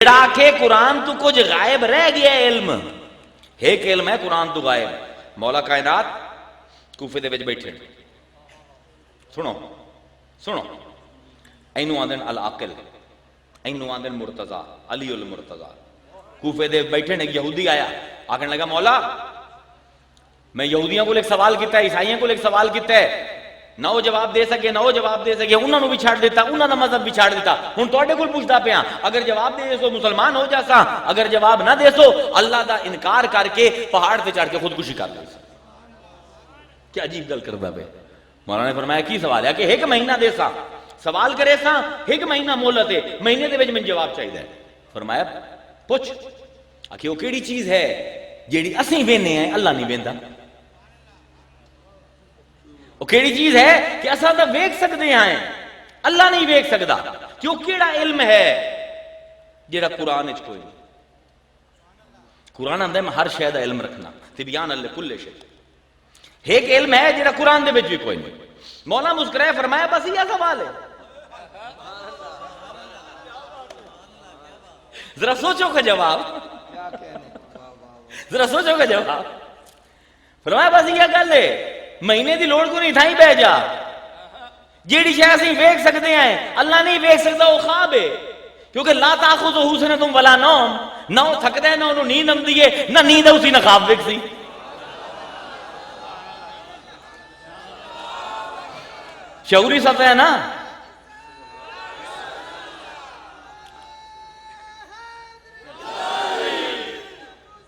آکھے قرآن تو کچھ غائب رہ گیا علم، ایک علم ہے قرآن تو غائب. مولا کائنات کوفے دے وچ بیٹھے، سنو سنو، اینو آندن العاقل، اینو آندن مرتضی، علی المرتضی. کوفے دے بیٹھے نے یہودی آیا، آکھنے لگا مولا میں یہودیاں کو ایک سوال کیتا ہے، عیسائیاں کو ایک سوال کیتا ہے، نہ وہ جواب دے سکے، نہ وہ جواب دے سکے، انہوں نے بھی چھاڑ دیتا، انہوں نے مذہب بھی چھاڑ دیتا. ہن تواڈے کول پوچھدا پیاں، اگر جواب دے سو مسلمان ہو جاساں، اگر جواب نہ دے سو اللہ دا انکار کر کے پہاڑ تے چڑھ کے خودکشی کر لے. کیا عجیب گل کردا پیا. مولانا نے فرمایا کی سوال ہے کہ ایک مہینہ دے سا، سوال کرے سا ایک مہینہ مہلت ہے، مہینے دے وچ میں جواب چاہیے. فرمایا پوچھ، کہ وہ کیڑی چیز ہے جیڑی اسیں وینے ہیں اللہ نہیں ویندا؟ وہ کیڑی چیز ہے کہ اساں تا ویکھ سکدے ہیں اللہ نہیں ویکھ سکدا؟ کیوں کیڑا علم ہے جیڑا قرآن وچ کوئی نہیں؟ قرآن آندا ہے میں ہر شے دا علم رکھنا، تبیان لکل شیء. ایک علم ہے جیڑا قرآن دے وچ بھی کوئی نہیں. مولا مسکرائے فرمایا بس یہ سوال ہے. ذرا سوچو کا جواب، ذرا سوچو کا جواب. فرمایا بس یہ گل ہے، مہینے دی لوڑ کو نہیں تھائی بہ جا. جیڑی شے اسی ویکھ سکتے ہیں اللہ نہیں ویکھ سکتا، وہ خواب ہے. کیونکہ لا تاخذہ سنۃ ولا نوم، نہ وہ تھکدا ہے نہ انہوں نیند آندی ہے، نہ نیند اسی نہ خواب ویکھسی. شعوری سطح ہے نا.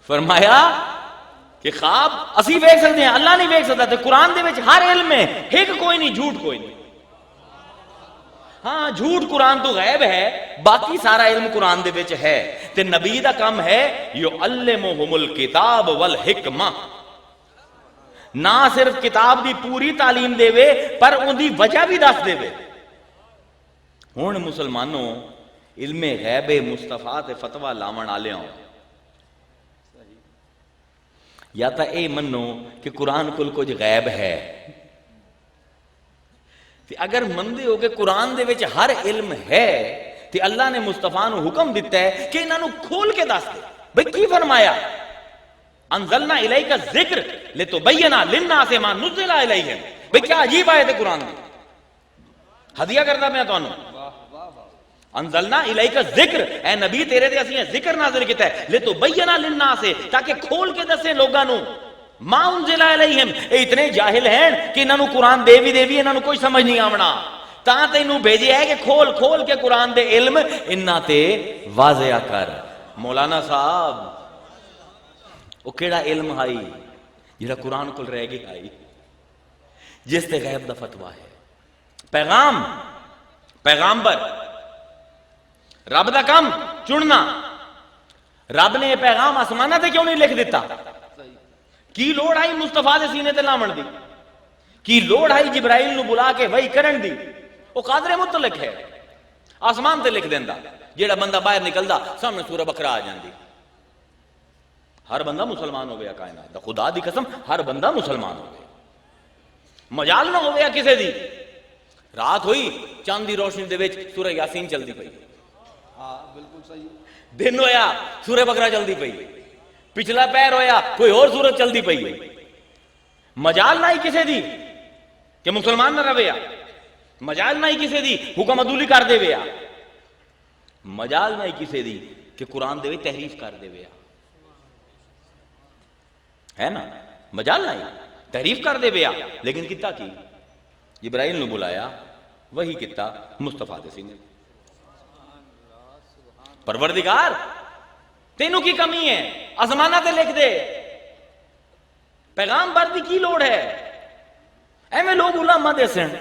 فرمایا کہ خواب اسی ویکھ سکتے ہیں اللہ نہیں ویکھ سکتا. تے قرآن دے وچ ہر علم ہے، ایک کوئی نہیں، جھوٹ کوئی نہیں. ہاں جھوٹ قرآن تو غیب ہے، باقی سارا علم قرآن دے وچ ہے. تے نبی دا کام ہے یعلمہم الکتاب والحکمہ، نہ صرف کتاب دی پوری تعلیم دے وے پر ان دی وجہ بھی دس دے وے. ہن مسلمانوں علم غیب مصطفیٰ تے فتوی لاون والے ہوں، یا تا اے منو کہ قرآن کل کچھ غیب ہے. تے اگر مندے ہو کہ قرآن دے وچ ہر علم ہے تے اللہ نے مصطفیٰ نو حکم دیتا ہے کہ انہاں نو کھول کے دس دے. بھئی کی فرمایا؟ انزلنا الیک الذکر لتبین للناس ما نزل الیہم. بھئی کیا عجیب آیت ہے قرآن دی. ہدیہ کردا میں تانوں، انزلنا الیک الذکر، اے نبی تیرے تے اسی ذکر نازل کیتا ہے، لتبین للناس، تاکہ کھول کے دسے لوگاں نو ما انزل الیہم. اے اتنے جاہل ہیں کہ انہاں نو قرآن دے بھی انہاں نو کوئی سمجھ نہیں آونا. تاں تینوں بھیجیا ہے کہ کھول کھول کے قرآن دے علم انہاں تے واضح کر. مولانا صاحب وہ کیڑا علم آئی جڑا قرآن کل رہ گئی آئی، جس تے غیب دا فتویٰ ہے. پیغام، پیغامبر، رب دا کام چننا. رب نے یہ پیغام آسمانہ تے کیوں نہیں لکھ دیتا؟ کی لوڑ آئی مصطفیٰ دے سینے تے لامن دی؟ کی لوڑ آئی جبرائیل نو بلا کے وحی کرن دی؟ وہ قادر مطلق ہے، آسمان تے لکھ دیندا. جیڑا بندہ باہر نکلدا سامنے سورہ بقرہ آ جاندی. ہر بندہ مسلمان ہو گیا کائنات دا، خدا دی قسم ہر بندہ مسلمان ہو گیا. مجال نہ ہو گیا کسے دی. رات ہوئی چاند دی روشنی دے وچ سورہ یاسین چلدی پئی، بالکل صحیح. دن ہویا سورہ بقرہ چلدی پئی، پچھلا پیر ہویا کوئی اور سورت چلدی پئی. مجال نہ ہی کسے دی کہ مسلمان نہ رویا، مجال نہ ہی کسے دی حکم عدولی کر دے ویا، مجال نہ ہی کسے دی کہ قرآن دے وچ تحریف کر دے ویا. ہے نا، مجال نہیں، تحریف کر دے ویا. لیکن کتا کی؟ جبرائیل نو بلایا، وہی کتا مصطفیٰ دے سینے. پروردگار تینوں کی کمی ہے، آسمانہ تے لکھ دے. پیغام بر دی کی لوڑ ہے؟ ایویں لوگ علماء دے سن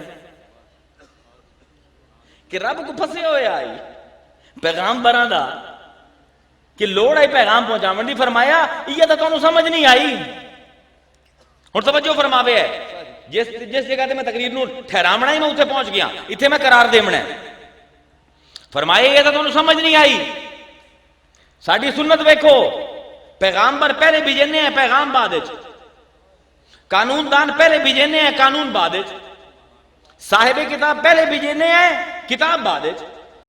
کہ رب کو پھسے ہوئے آئی پیغام براں دا کہ لوڑ آئی پیغام پہنچاون دی. فرمایا یہ تو تانوں سمجھ نہیں آئی. ہن توجہ فرماوے ہے، جس جگہ تے میں تقریر نو ٹھہراونا ہی میں اتنے پہنچ گیا، اتنے میں قرار دیونا ہے. فرمایا یہ تو تانوں سمجھ نہیں آئی. ساڈی سنت ویکھو، پیغامبر پہلے بھیجنے ہیں، پیغام بعد وچ. قانون دان پہلے بھیجنے ہیں، قانون بعد وچ. صاحب کتاب پہلے بھیجنے ہیں، کتاب بعد وچ.